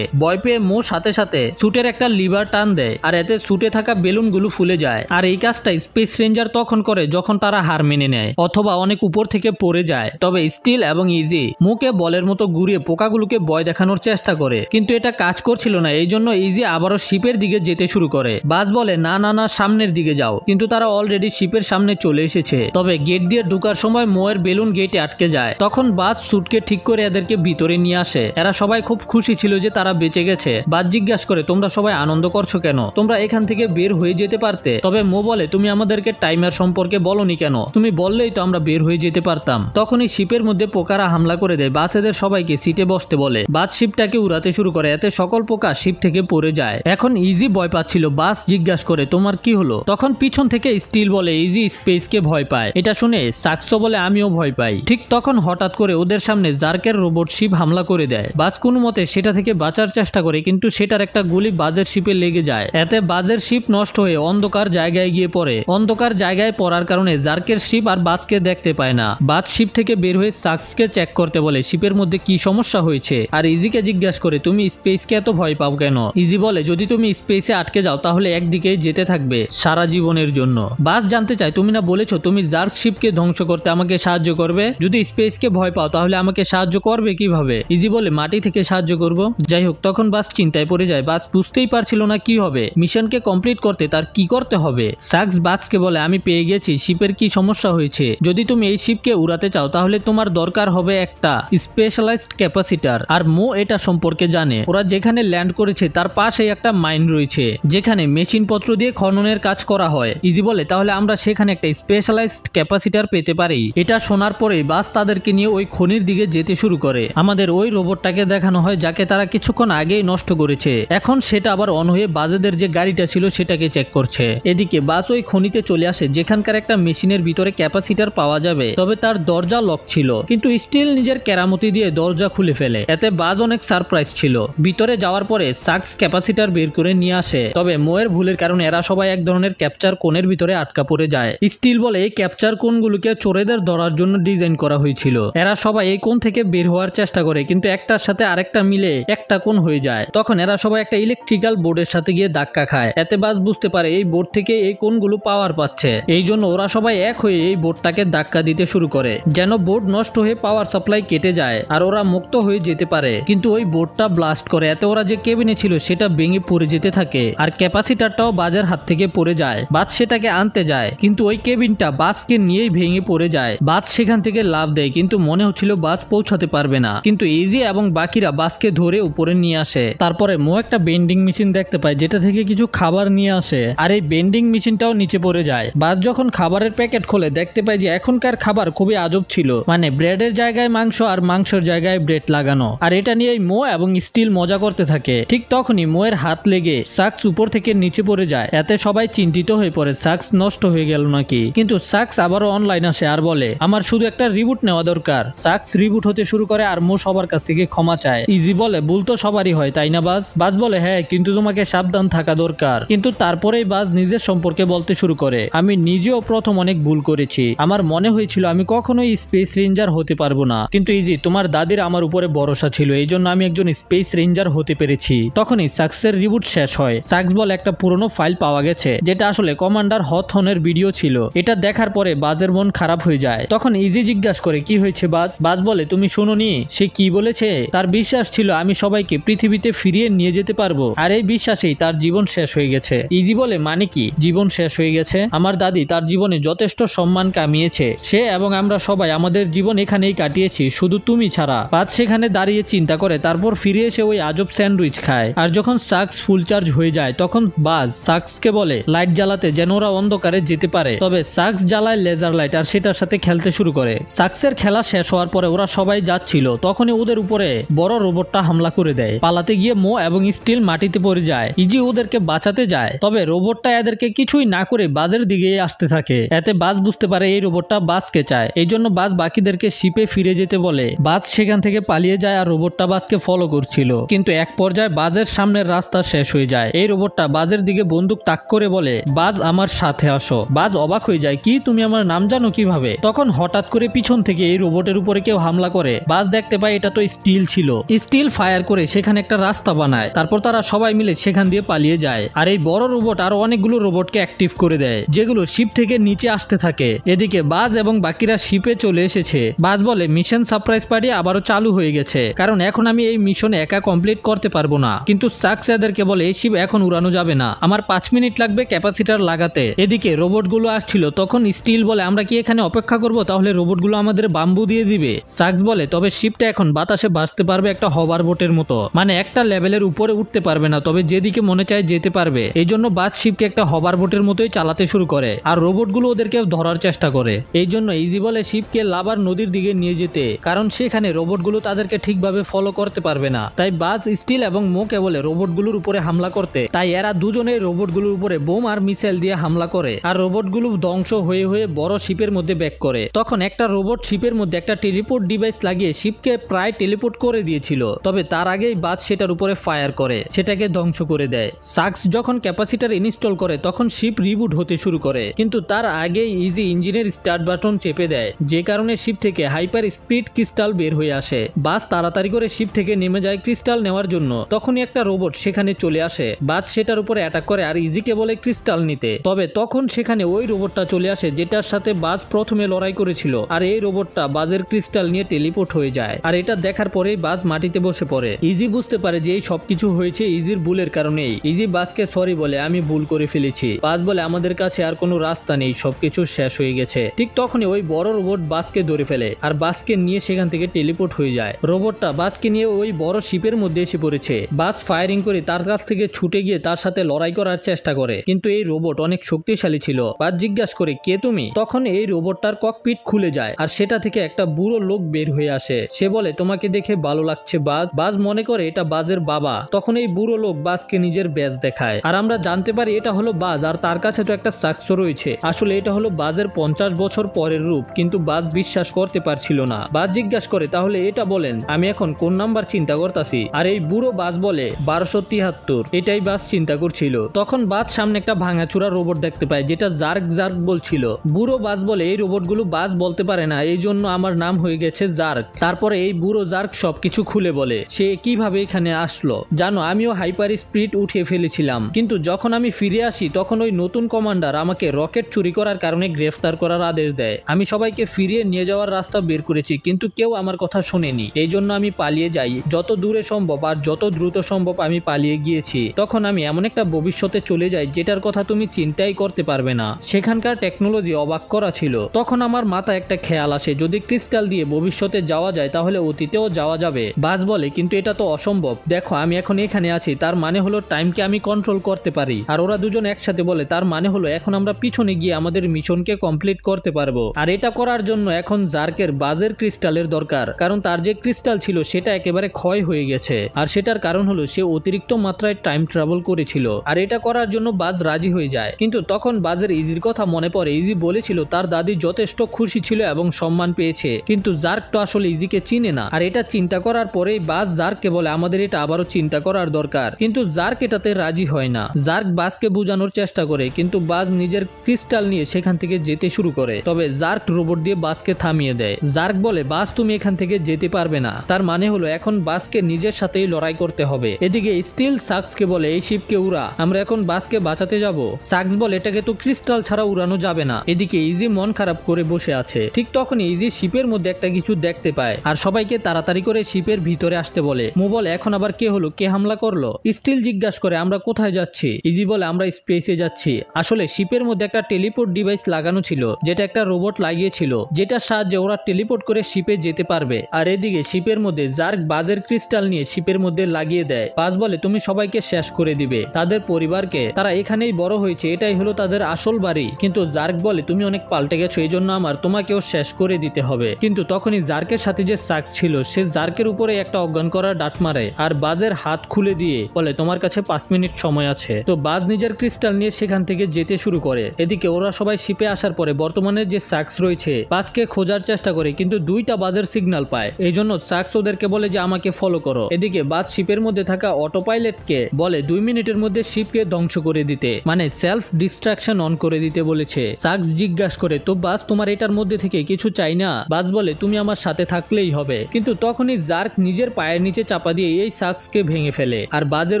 ভয় পেয়ে মো সাথে সাথে সুটের একটা লিভার টান দেয় আর এতে সুটে থাকা বেলুনগুলো ফুলে যায়। আর এই কাজটা স্পেস রেঞ্জার তখন করে যখন তারা হার মেনে নেয় অথবা অনেক উপর থেকে পড়ে যায়। তবে স্টিল এবং ইজি মুখে বলের মতো ঘুরিয়ে পোকাগুলোকে ভয় দেখানোর চেষ্টা করে, কিন্তু এটা কাজ করছিল না। এই জন্য ইজি আবারও শিপের দিকে যেতে শুরু করে। বাস বলে না না না সামনের দিকে যাও, কিন্তু তারা অলরেডি শিপের সামনে চলে এসেছে। তবে গেট দিয়ে ঢোকার সময় মোয়ের বেলুন গেটে আটকে যায়। তখন বাস সুটকে ঠিক করে এদেরকে ভিতরে নিয়ে আসে। এরা সবাই খুব খুশি ছিল যে তারা বেঁচে গেছে। বাস জিজ্ঞাসা করে তোমরা সবাই আনন্দ করছো কেন? তোমরা এখান থেকে বের হয়ে যেতে পারতে। তবে মো বলে তুমি আমাদেরকে টাইমার সম্পর্কে বলনি কেন? তুমি বললেই তো আমরা বের হয়ে যেতে পারতাম। তখনই শিপের মধ্যে পোকারা হামলা করে দেয়। বাস এদের সবাইকে সিটে বসতে বলে। বাস শিপটাকে উড়াতে শুরু করে, এতে সকল পোকা শিপ থেকে পড়ে যায়। এখন ইজি ভয় পাচ্ছিল। বাস জিজ্ঞাসা করে তোমার কি হলো? তখন পিছন থেকে স্টিল বলে ইজি স্পেসকে ভয় পায়। এটা শুনে সাকসো বলে আমিও ভয় পাই। ঠিক তখন হঠাৎ করে ওদের সামনে জার্কের রোবট শিপ হামলা করে দেয়। বাস কোনো মতে সেটা থেকে বাঁচার চেষ্টা করে, কিন্তু সেটার একটা গুলি বাজের শিপে লেগে যায়। এতে বাজের শিপ নষ্ট হয়ে অন্ধকার জায়গায় গিয়ে পড়ে। অন্ধকার জায়গায় পড়ার কারণে জার্কের শিপ আর বাসকে দেখতে পায় না। বাজ শিপ থেকে বের হয়ে সাকসকে চেক করতে বলে শিপের মধ্যে কি সমস্যা হয়েছে। আর ইজিকে জিজ্ঞাসা করে তুমি স্পেসকে এত ভয় পাও কেন? ইজি বলে যদি তুমি স্পেসে আটকে যাও তাহলে একদিকে যেতে থাকবে সারা জীবনের জন্য। বাস জানতে চায় তুমি না বলেছো তুমি জার্ক শিপকে ধ্বংস করতে আমাকে সাহায্য করবে? যদি স্পেসকে ভয় পাও তাহলে আমাকে সাহায্য করবে কিভাবে? ইজি বলে মাটি থেকে সাহায্য করব। যাই হোক, তখন বাস চিন্তায় পড়ে যায়। বাস বুঝতেই পারছিল না কি হবে। মিশনকে কমপ্লিট করতে তার কি করতে হবে। সাকস বাসকে বলে আমি পেয়ে গেছি শিপের কি সমস্যা হয়েছে। যদি তুমি এই শিপকে উড়াতে চাও তাহলে তোমার দরকার হবে একটা স্পেশালাইজড ক্যাপাসিটার। আর মো এটা সম্পর্কে জানে। ওরা যেখানে ল্যান্ড করেছে তার পাশে একটা মাইন রয়েছে যেখানে মেশিন পত্র দিয়ে খননের কাজ করা হয়। ইজি বলে তাহলে আমরা সেখানে একটা স্পেশালাইজড ক্যাপাসিটার পেতে পারি। এটা শোনার পরে বাস তাদেরকে নিয়ে ওই খনির দিকে যেতে শুরু করে। আমাদের ওই রোবটটাকে দেখানো হয় যাকে তারা কিছুক্ষণ আগেই নষ্ট করেছে। এখন সেটা আবার অন হয়ে বাজেদের যে গাড়িটা ছিল সেটাকে চেক করছে। এদিকে বাস ওই খনিতে চলে আসে যেখানকার একটা মেশিনের ভিতরে ক্যাপাসিটার পাওয়া যাবে। তবে তার দরজা লক ছিল, কিন্তু স্টিল নিজের কেরামতি দিয়ে দরজা খুলে ফেলে। এতে বাজ অনেক সারপ্রাইজ ছিল। ভিতরে যাওয়ার পরে সাকস ক্যাপাসিটার বের করে নিয়ে আসে। তবে মোয়ের ভুলের কারণে এরা সবাই এক ধরনের ক্যাপচার কোণের ভিতরে আটকা পড়ে যায়। স্টিল বলে এই ক্যাপচার কোণগুলোকে চোরেদের ধরার জন্য ডিজাইন করা হয়েছিল। এরা সবাই এই কোণ থেকে বের হওয়ার চেষ্টা করে, কিন্তু একটার সাথে আরেকটা মিলে একটা কোণ হয়ে যায়। তখন এরা সবাই একটা ইলেকট্রিক্যাল বোর্ডের সাথে গিয়ে ধাক্কা খায়। এতে বাস বুঝতে পারে এই বোর্ড থেকে এই কোণগুলো পাওয়ার পাচ্ছে। এই জন্য ওরা সবাই এক হয়ে এই বোর্ডটাকে ধাক্কা দিতে শুরু করে যেন বোর্ড নষ্ট হয়ে পাওয়ার সাপ্লাই কেটে যায় আর ওরা মুক্ত হয়ে যেতে পারে। কিন্তু ওই বোর্ডটা ব্লাস্ট করে। এতে ওরা যে কেবিনে ছিল সেটা ভেঙে পড়ে যেতে থাকে আর ক্যাপাসিটারটাও বাজের হাত থেকে পড়ে যায়। বাস সেটাকে আনতে যায়, কিন্তু ওই কেবিনটা বাসকে নিয়েই ভেঙে পড়ে যায়। বাস সেখান থেকে লাফ দেয়, কিন্তু মনে হচ্ছিল বাস পৌঁছাতে পারবে না। কিন্তু ইজি এবং বাকিরা বাসকে ধরে উপরে নিয়ে আসে। তারপরে মো একটা বেন্ডিং মেশিন দেখতে পায় যেটা থেকে কিছু খাবার নিয়ে আসে, আর এই বেন্ডিং মেশিনটাও নিচে পড়ে যায়। বাস যখন খাবারের প্যাকেট খোলে দেখতে পায় যে এখনকার খাবার খুবই আজব ছিল, মানে ব্রেডের জায়গায় মাংস আর মাংসের জায়গায় ব্রেড লাগানো। আর এটা নিয়েই মো এবং স্টিল মজা করতে থাকে। ঠিক তখনই মোয়ের হাত লেগে সাকস উপর থেকে নিচে পড়ে যায়। এতে সবাই চিন্তিত হয়ে পড়ে সাকস নষ্ট হয়ে গেল নাকি। কিন্তু সাকস আবারও অনলাইন আসে আর বলে আমার শুধু একটা রিবুট নেওয়া দরকার। সাকস রিবুট হতে শুরু করে আর মো সবার কাছ থেকে ক্ষমা চায়। ইজি বলে ভুল তো সবারই হয় তাই না বাস? বাস বলে হ্যাঁ, কিন্তু তোমাকে সাবধান থাকা দরকার। কিন্তু তারপরেই বাস নিজের সম্পর্কে বলতে শুরু করে আমি নিজেও প্রথম অনেক ভুল করেছি। আমার মনে হয়েছিল আমি কখনোই স্পেস রেঞ্জার হতে পারবো না, কিন্তু ইজি তোমার দাদির আমার উপরে ভরসা ছিল, এই জন্য আমি একজন স্পেস রেঞ্জার হতে পেরেছি। তখনই সাকসের রিবুট শেষ হয়। সাকস বলে একটা পুরনো ফাইল পাওয়া গেছে যেটা আসলে কমান্ডার হথনের ভিডিও ছিল। এটা দেখার পরে বাজের মন খারাপ হয়ে যায়। তখন ইজি জিজ্ঞাসা করে কি হয়েছে বাজ। বাজ বলে তুমি শোনোনি সে কি বলেছে? তার বিশ্বাস ছিল আমি সবাইকে পৃথিবীতে ফিরিয়ে নিয়ে যেতে পারবো, আর এই বিশ্বাসেই তার জীবন শেষ হয়ে গেছে। ইজি বলে মানে কি জীবন শেষ হয়ে গেছে? আমার দাদি তার জীবনে যথেষ্ট সম্মান কামিয়েছে, সে এবং আমরা সবাই আমাদের জীবন এখানেই কাটিয়েছি, শুধু তুমি ছাড়া। বাজ সেখানে দাঁড়িয়ে চিন্তা করে, তারপর ফিরে এসে ওই আজব স্যান্ডউইচ খায়। আর যখন সাকস ফুল চার্জ হয়ে যায় তখন বাজ সাকসকে বলে লাইট জ্বালাতে যেন ওরা অন্ধকারে যেতে পারে। তবে সাকস জ্বালায় লেজার লাইট আর সেটার সাথে খেলতে শুরু করে। সাকসের খেলা শেষ হওয়ার পরে ওরা সবাই যাচ্ছিল, তখনই ওদের উপরে বড় রোবটটা হামলা করে দেয়। পালাতে গিয়ে মো এবং স্টিল মাটিতে পড়ে যায়। ইজি ওদেরকে বাঁচাতে যায়, তবে রোবটটা এদেরকে কিছুই না করে বাজের দিকে আসতে থাকে। এতে বাজ বুঝতে পারে এই রোবটটা বাজকে চায়, এই জন্য বাজ বাকিদেরকে শিপে ফিরে যেতে বলে। বাজ সেখান থেকে পালিয়ে যায় আর রোবটটা বাজকে ফলো করছিল, কিন্তু এক পর্যায়ে বাজের সামনের রাস্তা শেষ হয়ে যায়। এই রোবটটা বাজের দিকে বন্দুক তাক করে বলে বাজ আমার সাথে আসো। বাজ অবাক হয়ে যায়, কি তুমি আমার নাম জানো কিভাবে? তখন হঠাৎ করে পিছন থেকে এই রোবটের উপরে কেউ হামলা করে। বাজ দেখতে পায় এটা তো স্টিল ছিল। স্টিল ফায়ার করে সেখানে একটা রাস্তা বানায়, তারপর তারা সবাই মিলে সেখান দিয়ে পালিয়ে যায়। আর এই বড় রোবট আরো অনেকগুলো রোবটকে অ্যাক্টিভ করে দেয়, যেগুলো শিপ থেকে নিচে আসতে থাকে। এদিকে বাজ এবং বাকিরা শিপে চলে এসেছে। বাজ বলে মিশন সারপ্রাইজ পার্টি আবারও চালু হয়ে গেছে, কারণ এখন আমি এই মিশন একা কমপ্লিট করতে পারবো না। কিন্তু সাকস এদেরকে বলে এই শিপ এখন উড়ানো যাবে না, আমার 5 মিনিট লাগবে ক্যাপাসিটার লাগাতে। এদিকে রোবটগুলো আসছিল, তখন স্টিল বলে আমরা কি এখানে অপেক্ষা করব, তাহলে রোবটগুলো আমাদের বাম্বু দিয়ে দিবে। সাকস বলে তবে শিপটা এখন বাতাসে ভাসতে পারবে একটা হবার বোটের মতো, মানে একটা লেভেলের উপরে উঠতে পারবে না, তবে যেদিকে মনে চায় যেতে পারবে। এই জন্য বাজ শিপকে একটা হবার বোটের মতোই চালাতে শুরু করে, আর রোবটগুলো ওদেরকে ধরার চেষ্টা করে। এই জন্য ইজি বলে শিপকে লাভার নদীর দিকে নিয়ে যেতে, কারণ সেখানে রোবটগুলো তাদেরকে ঠিকভাবে ফলো করতে পারবে না। তাই বাজ, স্টিল এবং মোকে বলে রোবটগুলোর উপরে হামলা করতে। তাই এরা দুজনেই রোবটগুলোর উপরে বোম আর মিসাইল দিয়ে হামলা করে, আর রোবটগুলো ধ্বংস হয়ে হয়ে বড় শিপের মধ্যে ব্যাক করে। তখন একটা রোবট শিপের মধ্যে একটা টেলিপোর্ট ডিভাইস লাগিয়ে শিপকে প্রায় টেলিপোর্ট করে দিয়েছিল, তবে তার আগেই বাজ সেটার উপরে ফায়ার করে সেটাকে ধ্বংস করে দেয়। সাকস যখন ক্যাপাসিটার ইনস্টল করে তখন শিপ রিবুট হতে শুরু করে, কিন্তু তার আগেই ইজি ইঞ্জিনের স্টার্ট বাটন চেপে দেয়, যে কারণে শিপ থেকে হাইপার স্পিড ক্রিস্টাল বের হয়ে আসে। বাজ তাড়াতাড়ি করে শিপ থেকে নেমে যায় ক্রিস্টাল নেওয়ার জন্য, তখনই একটা রোবট সেখানে চলে আসে। বাজ সেটার উপরে অ্যাটাক করে আর ইজিকে বলে ক্রিস্টাল নিতে, তবে তখন সেখানে ওই রোবটটা চলে আসে যেটার সাথে বাজ প্রথমে লড়াই করেছিল, আর এই রোবটটা বাজের ক্রিস্টাল নিয়ে টেলিপোর্ট হয়ে যায়। আর এটা দেখার পরেই বাজ মাটিতে বসে পড়ে। ইজি বুঝতে পারে যে এই সবকিছু হয়েছে ইজির ভুলের কারণেই। ইজি বাজকে সরি বলে আমি ভুল করে ফেলেছি। বাজ বলে আমাদের কাছে আর কোনো রাস্তা নেই, সবকিছু শেষ হয়ে গেছে। ঠিক তখনই ওই বড় রোবট বাজকে ধরে ফেলে আর বাজকে নিয়ে সেখান থেকে টেলিপোর্ট হয়ে যায়। রোবটটা বাজকে নিয়ে ওই বড় শিপের মধ্যে এসে পড়েছে। বাজ ফায়ারিং করে তার কাছ থেকে ছুটে গিয়ে তার সাথে লড়াই করার চেষ্টা করে, কিন্তু এই রোবট অনেক শক্তিশালী ছিল। বাজ জিজ্ঞাসা করে কে তুমি? তখন এই রোবটটার ককপিট খুলে যায় আর সেটা থেকে একটা বুড়ো লোক বের হয়ে আসে। সে বলে তোমাকে দেখে ভালো লাগছে বাজ। বাজ মনে করে এটা বাজের বাবা। তখন এই বুড়ো লোক বাজকে নিজের ব্যাজ দেখায়, আর আমরা জানতে পারি এটা হলো বাজ, আর তার কাছে তো একটা সাকস রয়েছে। আসলে এটা হলো বাজের 50 বছর পরের রূপ, কিন্তু বাজ বিশ্বাস করতে পারছিল না। বাজ জিজ্ঞাসা করে তাহলে এটা বলেন আমি এখন কোন নাম্বার চিন্তা করতেছি? আর এই বুড়ো বাজ বলে 1273। এটাই বাজ চিন্তা করছিল। তখন বাজ সামনে একটা ভাঙাচুরা রোবট দেখতে পায় যেটা জার্ক জার্ক বলছিল। বুড়ো বাজ বলে এই রোবটগুলো বাজ বলতে পারে না, এই জন্য আমার নাম হয়ে গেছে জার্ক। তারপরে এই বুড়ো জার্ক সবকিছু খুলে বলে সে কিভাবে এখানে আসলো। জানো আমিও হাইপার স্পিড উঠিয়ে ফেলেছিলাম, কিন্তু যখন আমি ফিরে আসি তখন ওই নতুন কমান্ডার আমাকে রকেট চুরি করার কারণে গ্রেফতার করার আদেশ দেয়। আমি সবাইকে ফিরিয়ে নিয়ে যাওয়ার রাস্তা বের করেছি, কিন্তু কেউ আমার কথা শোনেনি। এই জন্য আমি পালিয়ে যাই, যত দূরে সম্ভব আর যত দ্রুত সম্ভব আমি পালিয়ে গিয়েছি। তখন আমি এমন একটা ভবিষ্যতে চলে যাই যেটার কথা তুমি চিন্তাই করতে পারবে না। সেখানকার টেকনোলজি অবাক করা ছিল। তখন আমার মাথায় একটা খেয়াল আসে, যদি ক্রিস্টাল দিয়ে ভবিষ্যতে যাওয়া যায় তাহলে অতীতেও যাওয়া যাবে। বাজ বলে কিন্তু এটা তো অসম্ভব, দেখো আমি এখন এখানে আছি, তার মানে হলো টাইমকে আমি কন্ট্রোল করতে পারি। আর ওরা দুজন একসাথে বলে তার মানে হলো এখন আমরা পিছনে গিয়ে আমাদের মিশনকে কমপ্লিট করতে পারবো। আর এটা করার জন্য এখন জার্কের বাজের ক্রিস্টালের দরকার, কারণ তার যে ক্রিস্টাল ছিল সেটা একেবারে ক্ষয় হয়ে গেছে। আর সেটার কারণ হলো সে অতিরিক্ত মাত্রায় টাইম ট্রাভেল করেছিল। আর এটা করার জন্য বাজ রাজি হয়ে যায়, কিন্তু তখন বাজের ইজির কথা মনে পড়ে। ইজি বলেছিল তার দাদি যথেষ্ট খুশি ছিল এবং সম্মান পেয়েছে, কিন্তু জার্ক তো আসলে ইজিকে চিনে না। আর এটা চিন্তা করার পরেই বাজ জার্ককে বলে আমাদের এটা আবারও চিন্তা করার দরকার, কিন্তু জার্ক এটাতে রাজি হয় না। জার্ক বাজকে বোঝানোর চেষ্টা করে, কিন্তু বাজ নিজের ক্রিস্টাল নিয়ে সেখান থেকে যেতে শুরু করে। তবে জার্ক রোবট দিয়ে বাজকে থামিয়ে দেয়। জার্ক বলে বাজ তুমি এখান থেকে যেতে পারবে না, তার মানে হলো এখন বাজকে নিজের সাথেই লড়াই করতে হবে। এদিকে স্টিল সাকসকে বলে এই শিপকে উড়া, আমরা এখন বাজকে বাঁচাতে যাব। সাকস বলে এটাকে তো ক্রিস্টাল ছাড়া উড়ানো যাবে না। এদিকে ইজি মন খারাপ করে বসে আছে। ঠিক তখনই ইজি শিপের মধ্যে একটা কিছু দেখতে পায় আর সবাইকে তাড়াতাড়ি করে শিপের ভিতরে আসতে বলে। মো বলে এখন আবার কে হলো, কে হামলা করলো? স্টিল জিজ্ঞাসা করে আমরা কোথায় যাচ্ছি? ইজি বলে আমরা স্পেসে যাচ্ছি। আসলে শিপের মধ্যে একটা টেলিপোর্ট ডিভাইস লাগানো ছিল, যেটা একটা রোবট লাগিয়েছিল, যেটার সাহায্যে ওরা টেলিপোর্ট করে শিপে যেতে পারবে। আর এদিকে শিপের মধ্যে জার্ক বাজের ক্রিস্টাল নিয়ে শিপের মধ্যে লাগিয়ে দেয়। বাজ বলে তুমি সবাইকে শেষ করে দিবে, তাদের পরিবারকে, তারা এখানেই বড় হয়েছে, এটাই হলো তাদের আসল বাড়ি। কিন্তু জার্ক বলে তুমি অনেক পাল্টে গেছো, এই জন্য আমার তোমাকেও শেষ করে দিতে হবে। কিন্তু তখনই জার্কের সাথে যে সাক ছিল সে জার্কের উপরে একটা অজ্ঞান করার ডাট মারে আর বাজের হাত খুলে দিয়ে বলে তোমার কাছে 5 মিনিট সময় আছে। তো বাজ নিজের ক্রিস্টাল নিয়ে সেখান থেকে যেতে শুরু করে। এদিকে ওরা সবাই শিপে আসার পরে বর্তমানে যে সাক্স রয়েছে বাজকে খোঁজার চেষ্টা করে, কিন্তু দুইটা বাজের সিগন্যাল পায়। এই জন্য সাক্স ওদেরকে বলে যে আমাকে ফলো করো। এদিকে বাজ শিপের মধ্যে থাকা অটো পাইলটকে বলে 2 মিনিটের মধ্যে শিপকে ধ্বংস করে দিতে, মানে সেলফ ডিস্ট্রাকশন অন করে দিতে বলেছে। সাক্স জিজ্ঞাসা করে তো বাজ তোমার এটার মধ্যে থেকে কিছু চাই না? বাজ বলে তুমি আমার সাথে থাকলেই হবে। কিন্তু তখনই জার্ক নিজের পায়ের নিচে চাপা দিয়ে এই সাক্সকে ভেঙে ফেলে আর বাজের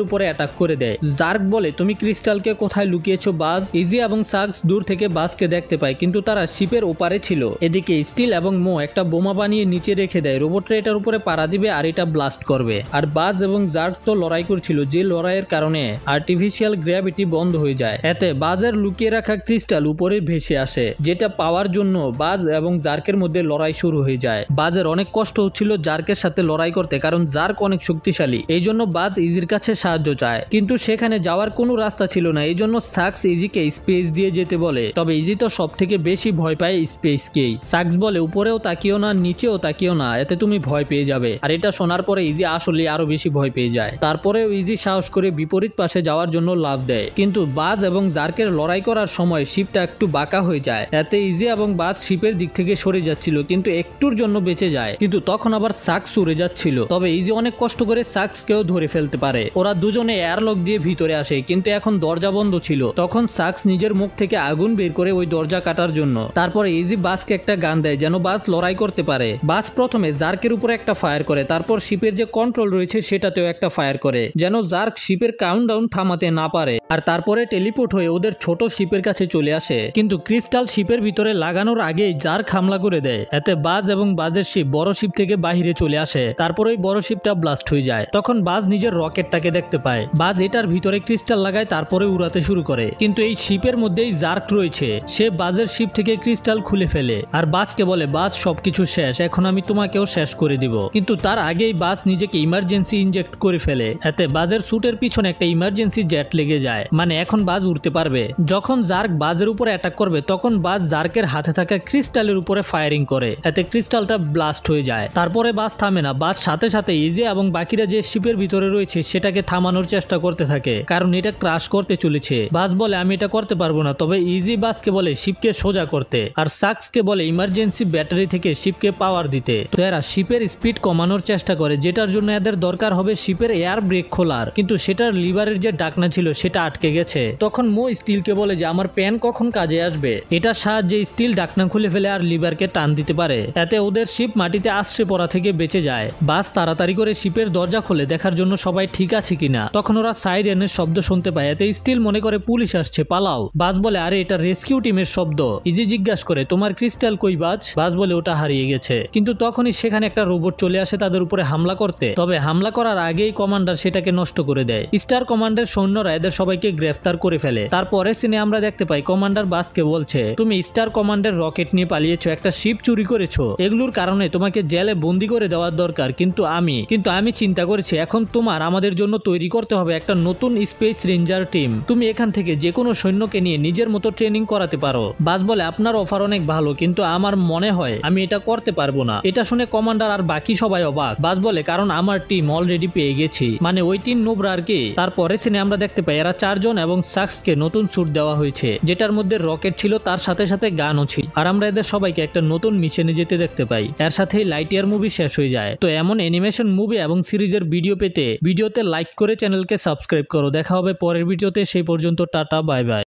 উপরে অ্যাটাক করে দেয়। জার্ক বলে তুমি ক্রিস্টালকে কোথায় লুকিয়েছো বাজ? ইজি এবং সাক্স দূর থেকে বাজকে দেখতে পায়, কিন্তু তারা শিপের ওপারে ছিল। এদিকে স্টিল এবং মো একটা বোমা বানিয়ে নিচে রেখে দেয়, রোবটরা এটার উপরে পাড়া দিবে আর এটা ব্লাস্ট করবে। আর বাজ এবং জার্ক তো লড়াই করছিল, যে লড়াইয়ের কারণে আর্টিফিশিয়াল গ্র্যাভিটি বন্ধ হয়ে যায়। এতে বাজের লুকিয়ে রাখা ক্রিস্টাল উপরে ভেসে আসে, যেটা পাওয়ার জন্য বাজ এবং জার্কের মধ্যে লড়াই শুরু হয়ে যায়। বাজের অনেক কষ্ট হচ্ছিল জার্কের সাথে লড়াই করতে, কারণ জার্ক অনেক শক্তিশালী। এই জন্য বাজ ইজির কাছে সাহায্য চায়, কিন্তু সেখানে যাওয়ার কোনো রাস্তা ছিল না। এই জন্য সাক্স ইজিকে স্পেস দিয়ে যেতে বলে। তবে ইজি তো সব থেকে বেশি ভয় পায় স্পেসকেই। সাক্স বলে উপরেও তাকিও না, নিচেও তাকিও না, এতে তুমি ভয় পেয়ে যাবে। আর এটা শোনার পরে ইজি আসলে আরো বেশি ভয় পেয়ে যায়। তারপরেও ইজি সাহস করে বিপরীত পাশে যাওয়ার জন্য লাফ দেয়, কিন্তু বাজ এবং জার্কের লড়াই করার সময় শিপটা একটু বাঁকা হয়ে যায়। এতে ইজি এবং বাজ শিপের দিক থেকে সরে যাচ্ছিল, কিন্তু একটুর জন্য বেঁচে যায়। কিন্তু তখন আবার সাক্স উড়ে যাচ্ছিল। তবে ইজি অনেক কষ্ট করে সাক্সকেও ধরে ফেলতে পারে। ওরা দুজনে এয়ারলক দিয়ে ভিতরে আসে, কিন্তু এখন দরজা বন্ধ ছিল। তখন সাক্স নিজের মুখ থেকে আগুন বের করে ওই দরজা কাটার জন্য। তারপরে ইজি বাজকে একটা গান দেয় যেন বাজ লড়াই করতে পারে। বাজ প্রথমে জার্কের উপরে একটা ফায়ার করে, তারপর শিপের যে কন্ট্রোল রয়েছে সেটাতেও একটা ফায়ার করে, যেন জার্ক শিপের কাউন্টডাউন থামাতে না পারে। আর তারপরে টেলিপোর্ট হয়ে ওদের ছোট শিপের কাছে চলে আসে, কিন্তু ক্রিস্টাল শিপের ভিতরে লাগানোর আগেই জার্ক হামলা করে দেয়। এতে বাজ এবং বাজের শিপ বড় শিপ থেকে বাহিরে চলে আসে। তারপরে ওই বড় শিপটা ব্লাস্ট হয়ে যায়। তখন বাজ নিজের রকেটটাকে দেখতে পায়। বাজ এটার ভিতরে ক্রিস্টাল লাগায়, তারপরে উড়াতে শুরু করে। কিন্তু এই শিপের মধ্যেই জার্ক রয়েছে, সে বাজের শিপ থেকে ক্রিস্টাল খুলে ফেলে আর বাজকে বলে বাজ সবকিছু শেষ, এখন আমি তোমাকেও শেষ করে দিব। কিন্তু তার আগেই বাজ নিজেকে ইমার্জেন্সি ইনজেক্ট করে ফেলে। এতে বাজের স্যুটের পিছনে একটা ইমার্জেন্সি জেট লেগে যায়, মানে এখন বাজ উড়তে পারবে। যখন জার্ক বাজের উপরে অ্যাটাক করবে তখন বাজ জার্কের হাতে থাকা ক্রিস্টালের উপরে ফায়ারিং করে, এতে ক্রিস্টালটা ব্লাস্ট হয়ে যায়। তারপরে বাজ থামে না, বাজ সাথে সাথে ইজি এবং বাকিরা যে শিপের ভিতরে রয়েছে সেটাকে থামানোর চেষ্টা করতে থাকে, কারণ এটা ক্রাশ করতে চলেছে। বাজ বলে আমি এটা করতে পারবো না। তবে ইজি বাজকে বলে শিপকে সোজা করতে, আর সাক্সকে বলে ইমার্জেন্সি ব্যাটারি থেকে শিপকে পাওয়ার দিতে। তো এরা শিপের স্পিড কমানোর চেষ্টা করে, যেটার জন্য এদের দরকার হবে শিপের এয়ার ব্রেক খোলার, কিন্তু সেটার লিভারের যে ডাকনা ছিল সেটা আটকে গেছে। তখন মো স্টিলকে বলে যে আমার প্যান কখন কাজে আসবে। এটার সাহায্যে স্টিল ডাকনা খুলে ফেলে আর লিভারকে টান দিতে পারে, এতে ওদের শিপ মাটিতে আশ্রে পড়া থেকে বেঁচে যায়। বাস তাড়াতাড়ি করে শিপের দরজা খুলে দেখার জন্য সবাই ঠিক আছে কিনা। তখন ওরা সাইরেনের শব্দ শুনতে পায়, এতে স্টিল মনে করে পুলিশ আসছে, পালাও। বাস বলে আরে এটা রেস্কিউ টিমের শব্দ। ইজি জিজ্ঞাসা করে তোমার ক্রিস্টাল কই বাজ? বাজ বলে ওটা হারিয়ে গেছে। কিন্তু তখনই সেখানে একটা রোবট চলে আসে তাদের উপরে হামলা করতে। তবে হামলা করার আগেই কমান্ডার সেটাকে নষ্ট করে দেয়। স্টার কমান্ডের সৈন্যরা এদের সবাইকে গ্রেফতার করে ফেলে। তারপরে সিনে আমরা দেখতে পাই কমান্ডার বাসকে বলছে তুমি স্টার কমান্ডের রকেট নিয়ে পালিয়েছো, একটা শিপ চুরি করেছো, এগুলোর কারণে তোমাকে জেলে বন্দি করে দেওয়ার দরকার। কিন্তু আমি চিন্তা করেছি এখন তোমার আমাদের জন্য তৈরি করতে হবে একটা নতুন স্পেস রেঞ্জার টিম। তুমি এখান থেকে যে কোনো সৈন্যকে নিয়ে নিজের মতো ট্রেনিং করাতে পারো। বাস বলে আপনার অফার অনেক ভালো, কিন্তু আমার মনে হয় আমি এটা করতে পারবো না। এটা শুনে কমান্ডার আর বাকি সবাই অবাক। বাস বলে কারণ আমার টিম অলরেডি পেয়ে গেছি, মানে ওই 3 নোবরা আর কি। তারপরে সিনে আমরা দেখতে পাই এরা 4 জন এবং সাক্সকে নতুন স্যুট দেওয়া হয়েছে, যেটার মধ্যে রকেট ছিল, তার সাথে সাথে গানও ছিল। আর আমরা এদের সবাইকে একটা নতুন মিশনে যেতে দেখতে পাই। এর সাথেই লাইটিয়ার মুভি শেষ হয়ে যায়। তো এমন অ্যানিমেশন মুভি এবং সিরিজের ভিডিও পেতে ভিডিওতে লাইক করে চ্যানেলকে সাবস্ক্রাইব করো। দেখা হবে পরের ভিডিওতে, সেই পর্যন্ত টাটা বাই বাই।